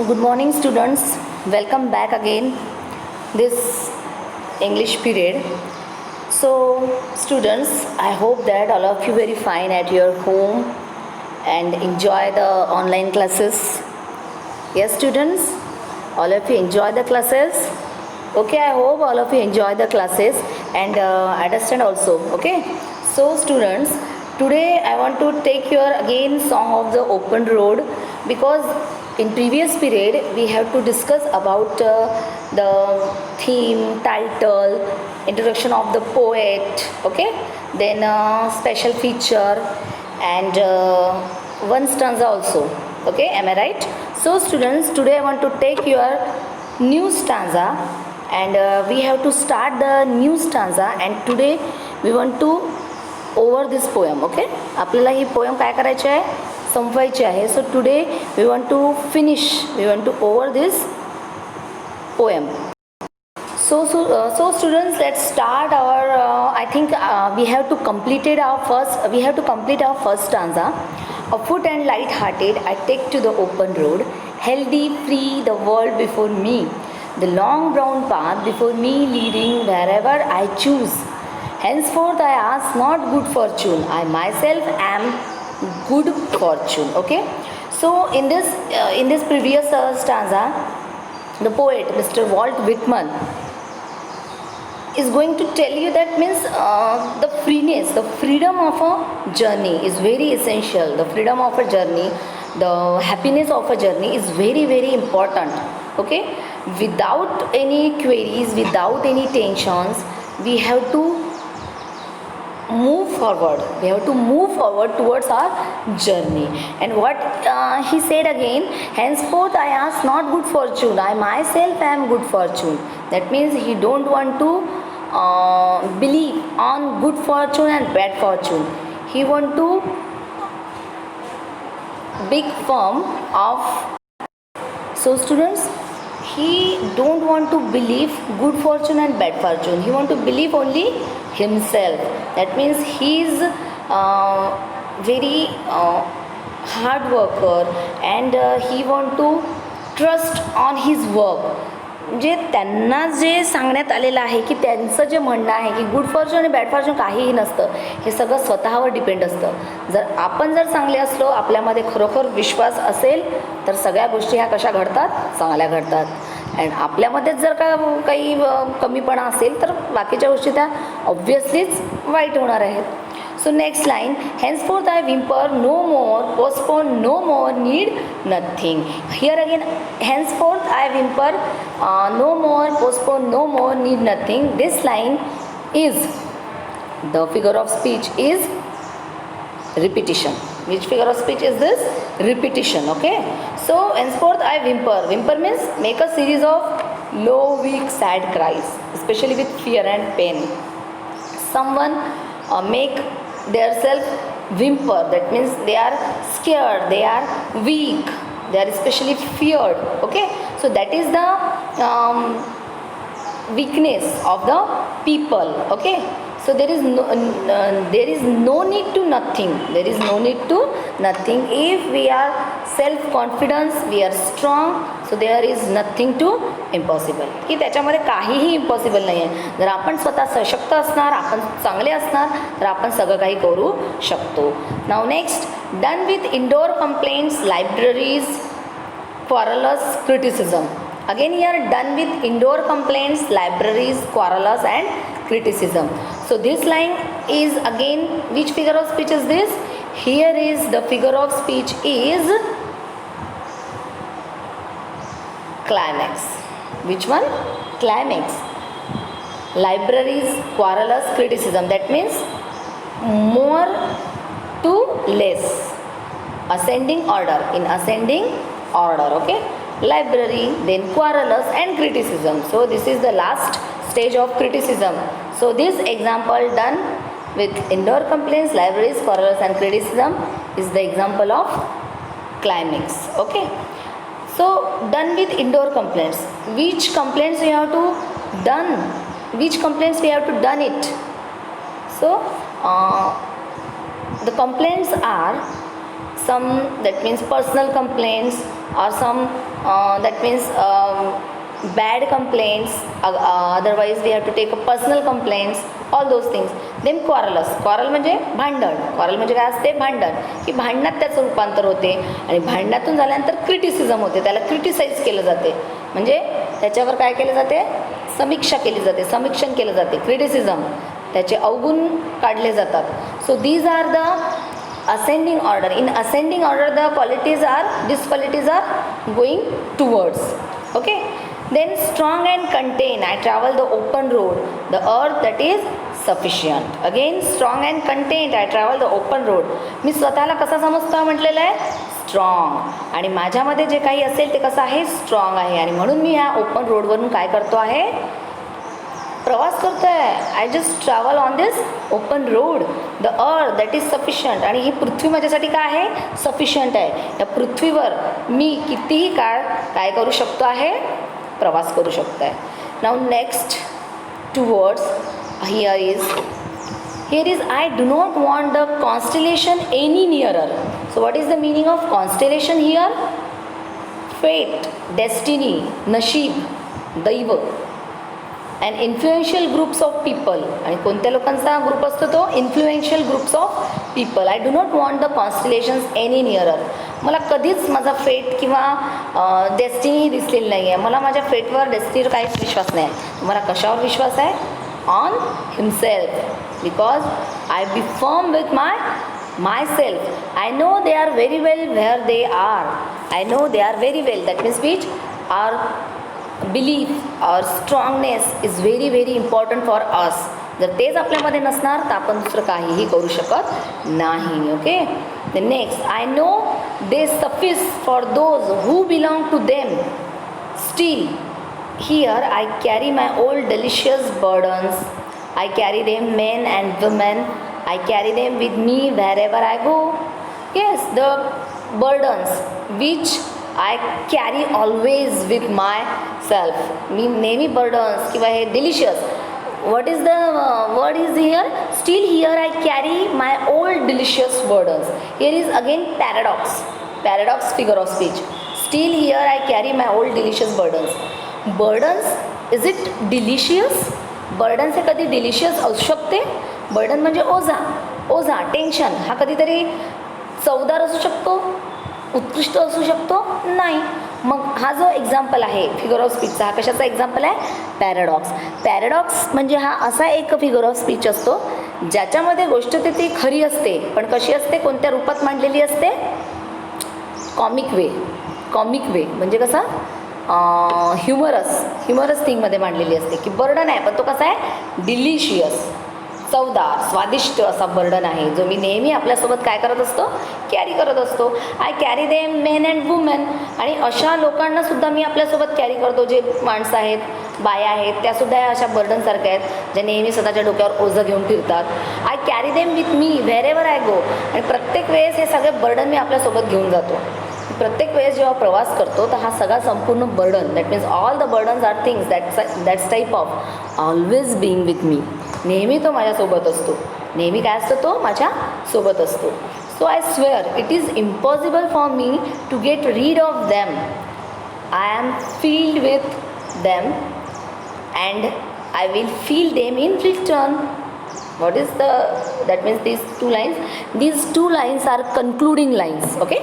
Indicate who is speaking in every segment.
Speaker 1: Good morning, students. Welcome back again this English period. So, students, I hope that all of you very fine at your home and enjoy the online classes. Yes, students, all of you enjoy the classes. Okay, I hope all of you enjoy the classes and understand also. Okay, so students, today I want to take your again song of the open road, because in previous period we have to discuss about the theme, title, introduction of the poet. Okay, then special feature and one stanza also. Okay, am I right? So students, today I want to take your new stanza and we have to start the new stanza, and today we want to over this poem. Okay, आपल्याला ही poem काय करायची आहे, संपवायची आहे. So today we want to finish, we want to over this poem. So students, let's start our I think we have to complete our first stanza. Afoot and light-hearted, I take to the open road, healthy, free, the world before me, the long brown path before me leading wherever I choose. Henceforth I ask not good fortune, I myself am good fortune. Okay, so in this previous stanza, the poet Mr. Walt Whitman is going to tell you that means the freedom of a journey is very essential. The freedom of a journey, the happiness of a journey is very, very important. Okay, without any queries, without any tensions, we have to move forward towards our journey. And what he said again, henceforth I ask not good fortune, I myself am good fortune. That means he don't want to believe on good fortune and bad fortune. He want to big firm of. So students, he don't want to believe good fortune and bad fortune. He want to believe only himself. That means he is very hard worker, and he want to trust on his work. जे त्यांना जे सांगण्यात आलेलं आहे की त्यांचं जे म्हणणं आहे की गुड फॉर्च्यून आणि बॅड फॉर्च्यून काहीही नसतं, हे सगळं स्वतःवर डिपेंड असतं. आपण जर चांगले असलो, आपल्यामध्ये खरोखर विश्वास असेल, तर सगळ्या गोष्टी ह्या कशा घडतात, चांगल्या घडतात. अँड आपल्यामध्येच जर का काही कमीपणा असेल, तर बाकीच्या गोष्टी त्या ऑब्व्हियसलीच वाईट होणार आहेत. So next line, henceforth I whimper no more, postpone no more, need nothing. Here again, henceforth I whimper no more, postpone no more, need nothing. This line is, the figure of speech is repetition. Which figure of speech is this? Repetition. Okay. So henceforth I whimper. Whimper means make a series of low, weak, sad cries, especially with fear and pain. Someone make their self whimper. That means they are scared, they are weak, they are especially feared. Okay, so that is the weakness of the people. Okay, so there is no need to nothing. There is no need to nothing. If we are self confidence, we are strong, so there is nothing to impossible. की त्याच्यामध्ये काहीही impossible नाही आहे. जर आपण स्वतः सशक्त असणार, आपण चांगले असणार, तर आपण सगळं काही करू शकतो. Now next, done with indoor complaints, libraries, quarrels, criticism. Again here, done with indoor complaints, libraries, quarrels and criticism. So this line is again, which figure of speech is this? Here is the figure of speech is climax. Which one? Climax. Libraries, quarrels, criticism. That means more to less. Ascending order. In ascending order. Okay. Library, then quarrels and criticism. So this is the last stage of criticism. So this example done with indoor complaints, libraries, quarrels and criticism is the example of climax. Okay, so done with indoor complaints. Which complaints we have to done? Which complaints we have to done it? So the complaints are some, that means personal complaints, or some that means bad complaints, otherwise we have to take a personal complaints, all those things. Then quarrelous, quarrel म्हणजे भांडण, quarrel म्हणजे काय असते, भांडण, की भांडणात त्याचं रूपांतर होते आणि भांडणातून झाल्यानंतर क्रिटिसिझम होते, त्याला क्रिटिसाइज केलं जाते, म्हणजे त्याच्यावर काय केलं जाते, समीक्षा केली जाते, समीक्षण केलं जाते, क्रिटिसिझम, त्याचे अवगुण काढले जातात. So these are the ascending order. In ascending order the qualities are, these qualities are going towards. Okay, then strong and contain, I travel the open road, the earth that is sufficient. Again strong and contained, I travel the open road. मी स्वतःला कसा समजतो म्हटलेलं आहे, strong, आणि माझ्यामध्ये जे काही असेल ते कसं आहे, स्ट्रॉंग आहे, आणि म्हणून मी ह्या ओपन रोडवरून काय करतो आहे, प्रवास करतो आहे. I just travel on this open road, the earth that is sufficient. आणि ही पृथ्वी माझ्यासाठी काय आहे, सफिशियंट आहे. या पृथ्वीवर मी कितीही काळ काय करू शकतो आहे, प्रवास करू शकतो आहे. Now next two words here is I do not want the constellation any nearer. So what is the meaning of constellation here? Fate, destiny, नशीब, दैव, and influential groups of people. आणि कोणत्या लोकांचा ग्रुप असतो तो, influential groups of people. I do not want the constellations any nearer. मला कधीच माझा फेट किंवा डेस्टिनी दिसलेली नाही आहे. मला माझ्या फेटवर, डेस्टिनीवर काहीच विश्वास नाही आहे. मला कशावर विश्वास आहे, on himself, because I be firm with myself. I know they are very well where they are. I know they are very well. That means which our belief, our strongness is very very important for us. जर तेच आपल्यामध्ये नसणार तर आपण दुसरं काहीही करू शकत नाही. Okay, the next, I know they suffice for those who belong to them. Still here I carry my old delicious burdens. I carry them, men and women. I carry them with me wherever I go. Yes, the burdens which I carry always with myself. मी नेहमी burdens किंवा हे delicious. What is the word is here? Still here I carry my old delicious burdens. Here is again paradox. Paradox figure of speech. Still here I carry my old delicious burdens. Burdens, is it delicious? Burdens हे कधी delicious असू शकते. Burden म्हणजे Ojha, Ojha, tension. हा कधीतरी चवदार असू शकतो, उत्कृष्ट असू शकतो नाही. मग हा जो एक्झाम्पल आहे फिगर ऑफ स्पीचचा, हा कशाचा एक्झाम्पल आहे, पॅराडॉक्स. पॅराडॉक्स म्हणजे हा असा एक फिगर ऑफ स्पीच असतो ज्याच्यामध्ये गोष्ट ती खरी असते, पण कशी असते, कोणत्या रूपात मांडलेली असते, कॉमिक वे. कॉमिक वे म्हणजे कसा, ह्युमरस थिंगमध्ये मांडलेली असते, की बर्डन आहे पण तो कसा आहे, डिलिशियस, चवदार, स्वादिष्ट असा बर्डन आहे जो मी नेहमी आपल्यासोबत काय करत असतो, कॅरी करत असतो. I carry them men and women. आणि अशा लोकांनासुद्धा मी आपल्यासोबत कॅरी करतो, जे माणसं आहेत, बाया आहेत, त्यासुद्धा अशा बर्डनसारख्या आहेत ज्या नेहमी स्वतःच्या डोक्यावर ओझं घेऊन फिरतात. I carry them with me wherever I go. आणि प्रत्येक वेळेस हे सगळे बर्डन मी आपल्यासोबत घेऊन जातो. प्रत्येक वेळेस जेव्हा प्रवास करतो तर हा सगळा संपूर्ण burden, that means all the burdens are things that's type of always being with me. नेहमी तो माझ्यासोबत असतो, नेहमी काय असतो, तो माझ्यासोबत असतो. So I swear it is impossible for me to get rid of them. I am filled with them and I will feel them in return. What is the, that means these two lines are concluding lines. Okay,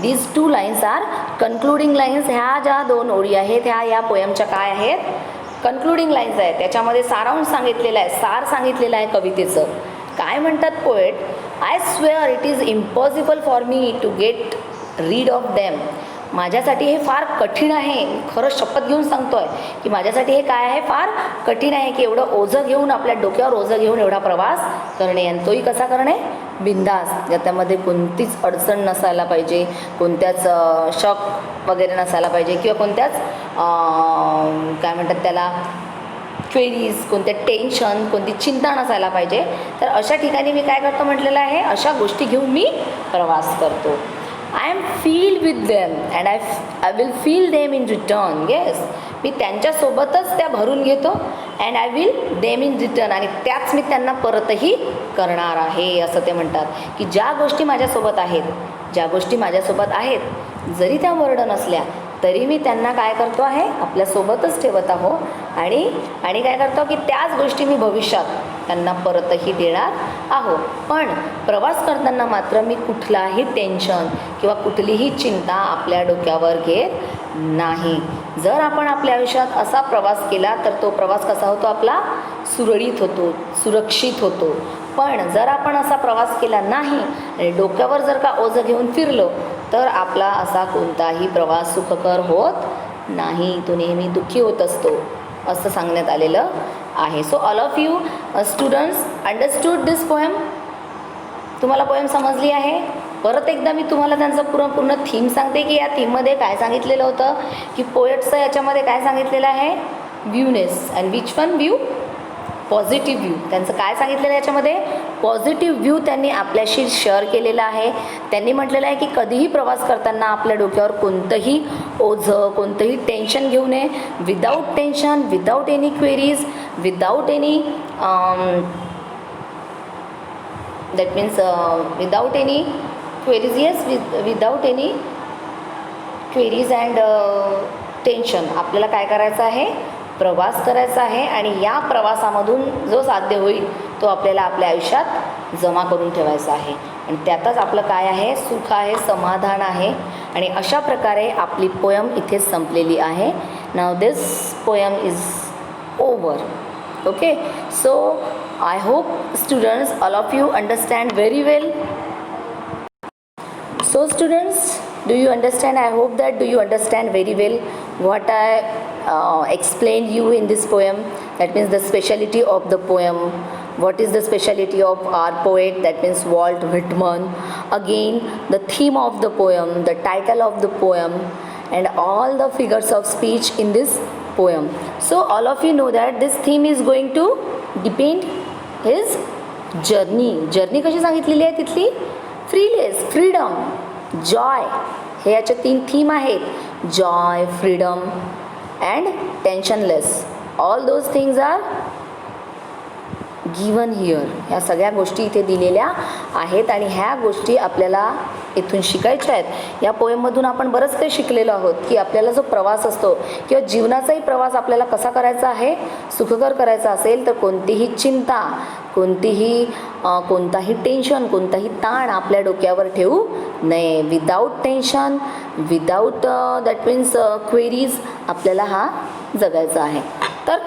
Speaker 1: these two lines are concluding lines. ह्या ज्या दोन ओळी आहेत ह्या या पोयमच्या काय आहेत, concluding lines आहेत. त्याच्यामध्ये सारांश सांगितलेला आहे, सार सांगितलेलं आहे कवितेचं. काय म्हणतात poet, I swear it is impossible for me to get rid of them. माझ्यासाठी हे फार कठीण आहे. खरं शपथ घेऊन सांगतो आहे की माझ्यासाठी हे काय आहे, फार कठीण आहे की एवढं ओझं घेऊन, आपल्या डोक्यावर ओझं घेऊन एवढा प्रवास करणे. आणि तोही कसा करणे, बिंदास, ज्याच्यामध्ये कोणतीच अडचण नसायला पाहिजे, कोणत्याच शॉक वगैरे नसायला पाहिजे, किंवा कोणत्याच काय म्हणतात त्याला, क्वेरीज, कोणत्या टेन्शन, कोणती चिंता नसायला पाहिजे. तर अशा ठिकाणी मी काय करतो म्हटलेलं आहे, अशा गोष्टी घेऊन मी प्रवास करतो. I am feel with them and I will feel them in return. Yes, मी त्यांच्यासोबतच त्या भरून घेतो. And I will them in return, आणि त्याच मी त्यांना परतही करणार आहे. असं ते म्हणतात की ज्या गोष्टी माझ्यासोबत आहेत, ज्या गोष्टी माझ्यासोबत आहेत जरी त्या वर्ड नसल्या तरी मी त्यांना काय करतो आहे आपल्यासोबतच ठेवत आहो आणि काय करतो की त्याच गोष्टी मी भविष्यात त्यांना परतही देणार आहो. पण प्रवास करताना मात्र मी कुठलाही टेन्शन किंवा कुठलीही चिंता आपल्या डोक्यावर घेत नाही. जर आपण आपल्या आयुष्यात असा प्रवास केला तर तो प्रवास कसा होतो आपला सुरळीत होतो, सुरक्षित होतो. पण जर आपण असा प्रवास केला नाही आणि डोक्यावर जर का ओझं घेऊन फिरलो तर आपला असा कोणताही प्रवास सुखकर होत नाही, तो नेहमी दुःखी होत असतो असं सांगण्यात आलेलं आहे. So all of you students understood this poem. तुम्हाला पोएम समजली आहे? परत एकदा मी तुम्हाला त्यांचं पूर्ण थीम सांगते की या थीममध्ये काय सांगितलेलं होतं की पोएट्सचं याच्यामध्ये काय सांगितलेलं आहे व्ह्यूनेस and which one view positive view. त्यांचं काय सांगितलेलं आहे याच्यामध्ये पॉझिटिव्ह व्ह्यू त्यांनी आपल्याशी शेअर केलेला आहे. त्यांनी म्हटलेलं आहे की कधीही प्रवास करताना आपल्या डोक्यावर कोणतंही ओझं कोणतंही टेन्शन घेऊ नये. Without tension, without any queries, without any that means without any queries, yes without any queries and tension आपल्याला काय करायचं आहे प्रवास करायचा आहे. आणि या प्रवासामधून जो साध्य होईल तो आपल्याला आपल्या आयुष्यात जमा करून ठेवायचा आहे आणि त्यातच आपलं काय आहे सुख आहे, समाधान आहे. आणि अशा प्रकारे आपली पोयम इथे संपलेली आहे. Now this poem is over. Okay, so I hope students all of you understand very well. So students, do you understand? I hope that do you understand very well what I explained you in this poem. That means the speciality of the poem. What is the speciality of our poet? That means Walt Whitman. Again, the theme of the poem, the title of the poem, and all the figures of speech in this poem. So all of you know that this theme is going to depend his journey. Journey कशी सांगितलेली आहे तिथली freeness, freedom, Joy हे याचे 3 theme आहेत. Joy, freedom and tensionless. All those things are given here. ह्या सगळ्या गोष्टी इथे दिलेल्या आहेत आणि ह्या गोष्टी आपल्याला इथून शिकायच्या आहेत. या पोएममधून आपण बरंच काही शिकलेलो आहोत की आपल्याला जो प्रवास असतो किंवा जीवनाचाही प्रवास आपल्याला कसा करायचा आहे सुखकर करायचा असेल तर कोणतीही चिंता, कोणताही टेन्शन, कोणताही ताण आपल्या डोक्यावर ठेवू नये. Without tension, without that means queries आपल्याला हा जगायचा आहे. तर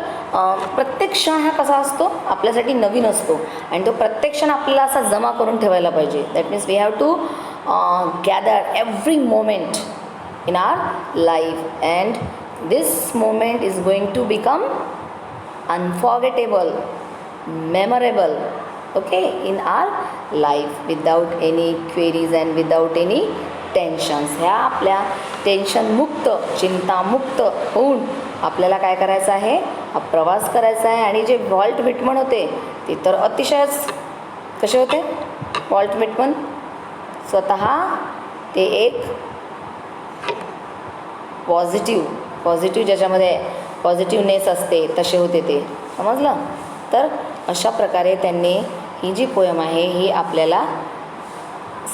Speaker 1: प्रत्येक क्षण हा कसा असतो आपल्यासाठी नवीन असतो आणि तो प्रत्येक क्षण आपल्याला असा जमा करून ठेवायला पाहिजे. That means we have to gather every moment in our life and this moment is going to become unforgettable, memorable, okay, in our life without any queries and without any tensions. ह्या आपल्या tension मुक्त, चिंतामुक्त होऊन आपल्याला काय करायचं आहे हा प्रवास करायचा आहे. आणि जे वॉल्ट व्हिटमन होते ते तर अतिशयच कसे होते वॉल्ट व्हिटमन स्वतः ते एक पॉझिटिव्ह ज्याच्यामध्ये पॉझिटिव्हनेस असते तसे होते ते, समजलं. तर अशा प्रकारे त्यांनी ही जी पोयम आहे ही आपल्याला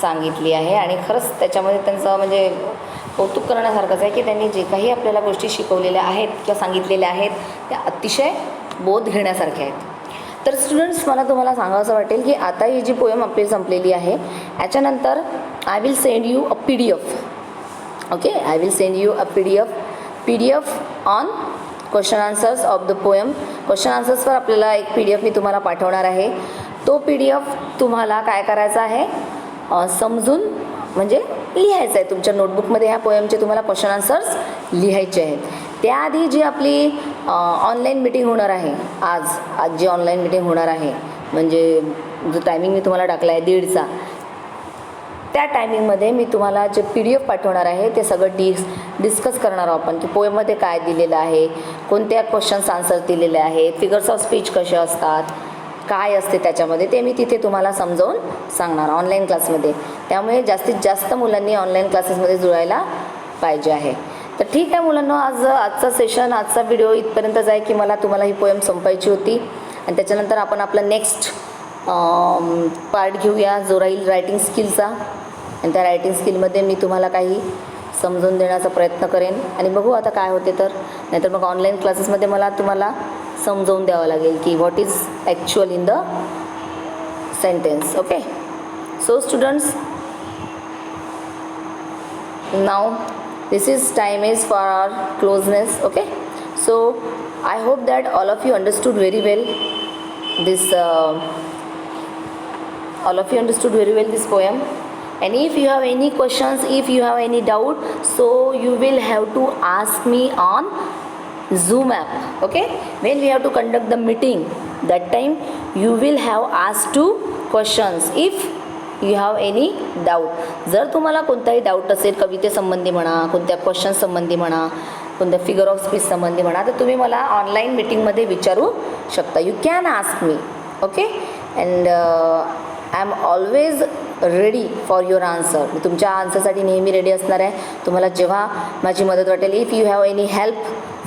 Speaker 1: सांगितली आहे आणि खरंच त्याच्यामध्ये त्यांचं म्हणजे कौतुक करण्यासारखंच आहे की त्यांनी जे काही आपल्याला गोष्टी शिकवलेल्या आहेत किंवा सांगितलेल्या आहेत त्या अतिशय बोध घेण्यासारख्या आहेत. तर स्टुडंट्स मला तुम्हाला सांगावंसं वाटेल की आता ही जी पोयम आपली संपलेली आहे याच्यानंतर I will send you a PDF. Okay, I will send you a PDF on question answers of the poem. Question answers वर आपल्याला एक PDF मी तुम्हाला पाठवणार आहे. तो PDF तुम्हाला काय करायचा आहे समजून म्हणजे लिहायचं आहे. तुमच्या नोटबुकमध्ये ह्या पोएमचे तुम्हाला क्वेश्चन आन्सर्स लिहायचे आहेत. त्याआधी जी आपली ऑनलाईन मीटिंग होणार आहे आज जी ऑनलाईन मीटिंग होणार आहे म्हणजे जो टायमिंग मी तुम्हाला टाकला आहे 1:30चा त्या टायमिंगमध्ये मी तुम्हाला जे PDF पाठवणार आहे ते सगळं डिस्कस करणार आहोत आपण की पोएममध्ये काय दिलेलं आहे, कोणत्या क्वेश्चन्स आन्सर दिलेले आहेत, फिगर्स ऑफ स्पीच कसे असतात, काय असते त्याच्यामध्ये ते मी तिथे तुम्हाला समजावून सांगणार ऑनलाईन क्लासमध्ये. त्यामुळे जास्तीत जास्त मुलांनी ऑनलाईन क्लासेसमध्ये जुळायला पाहिजे आहे. तर ठीक आहे मुलांना, आजचा सेशन आजचा व्हिडिओ इथपर्यंतच आहे की मला तुम्हाला ही पोएम संपायची होती आणि त्याच्यानंतर आपण आपला नेक्स्ट पार्ट घेऊया जो राहील रायटिंग स्किलचा. आणि त्या रायटिंग स्किलमध्ये मी तुम्हाला काही समजून देण्याचा प्रयत्न करेन आणि बघू आता काय होते तर. नाहीतर मग ऑनलाईन क्लासेसमध्ये मला तुम्हाला समजावून द्यावं लागेल की what is actual in the sentence. Okay, so students, now this is time is for our closeness. Okay, so I hope that all of you understood very well this this poem, and if you have any questions, if you have any doubt, so you will have to ask me on Zoom app. Okay, when we have to conduct the meeting, that time you will have asked two questions if you have any doubt. जर तुम्हाला कोणताही doubt असेल कवितेसंबंधी म्हणा, कोणत्या question संबंधी म्हणा, कोणत्या figure of speech संबंधी म्हणा, तर तुम्ही मला ऑनलाईन मीटिंगमध्ये विचारू शकता. You can ask me. Okay, and I am always ready for your answer. मी तुमच्या आन्सरसाठी नेहमी रेडी असणार आहे. तुम्हाला जेव्हा माझी मदत वाटेल, if you have any help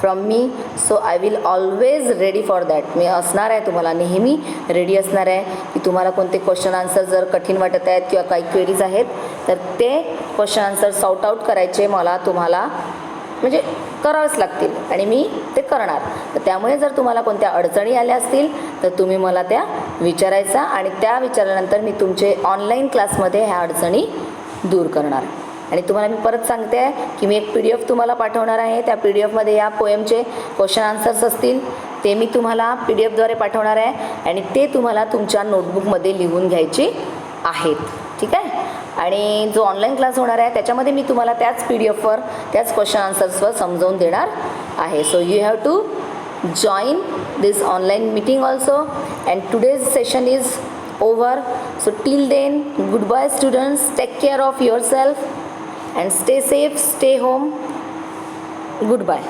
Speaker 1: from me, so I will always ready for that. मी असणार आहे, तुम्हाला नेहमी रेडी असणार आहे की तुम्हाला कोणते क्वेश्चन आन्सर जर कठीण वाटत आहेत किंवा काही क्वेरीज आहेत तर ते क्वेश्चन आन्सर सॉर्ट आऊट करायचे मला तुम्हाला म्हणजे करावेच लागतील आणि मी ते करणार. तर त्यामुळे जर तुम्हाला कोणत्या अडचणी आल्या असतील तर तुम्ही मला त्या विचारायचा आणि त्या विचारल्यानंतर मी तुमचे ऑनलाईन क्लासमध्ये ह्या अडचणी दूर करणार. आणि तुम्हाला मी परत सांगते आहे की मी एक PDF तुम्हाला पाठवणार आहे. त्या PDF मध्ये या पोएमचे क्वेश्चन आन्सर्स असतील, ते मी तुम्हाला PDF द्वारे पाठवणार आहे आणि ते तुम्हाला तुमच्या नोटबुकमध्ये लिहून घ्यायची आहेत. ठीक आहे, आणि जो ऑनलाईन क्लास होणार आहे त्याच्यामध्ये मी तुम्हाला त्याच PDF त्याच क्वेश्चन आन्सर्सवर समजावून देणार आहे. So you have to join this online meeting also, and today's session is over. So till then, goodbye students, take care of yourself and stay safe, stay home. Goodbye.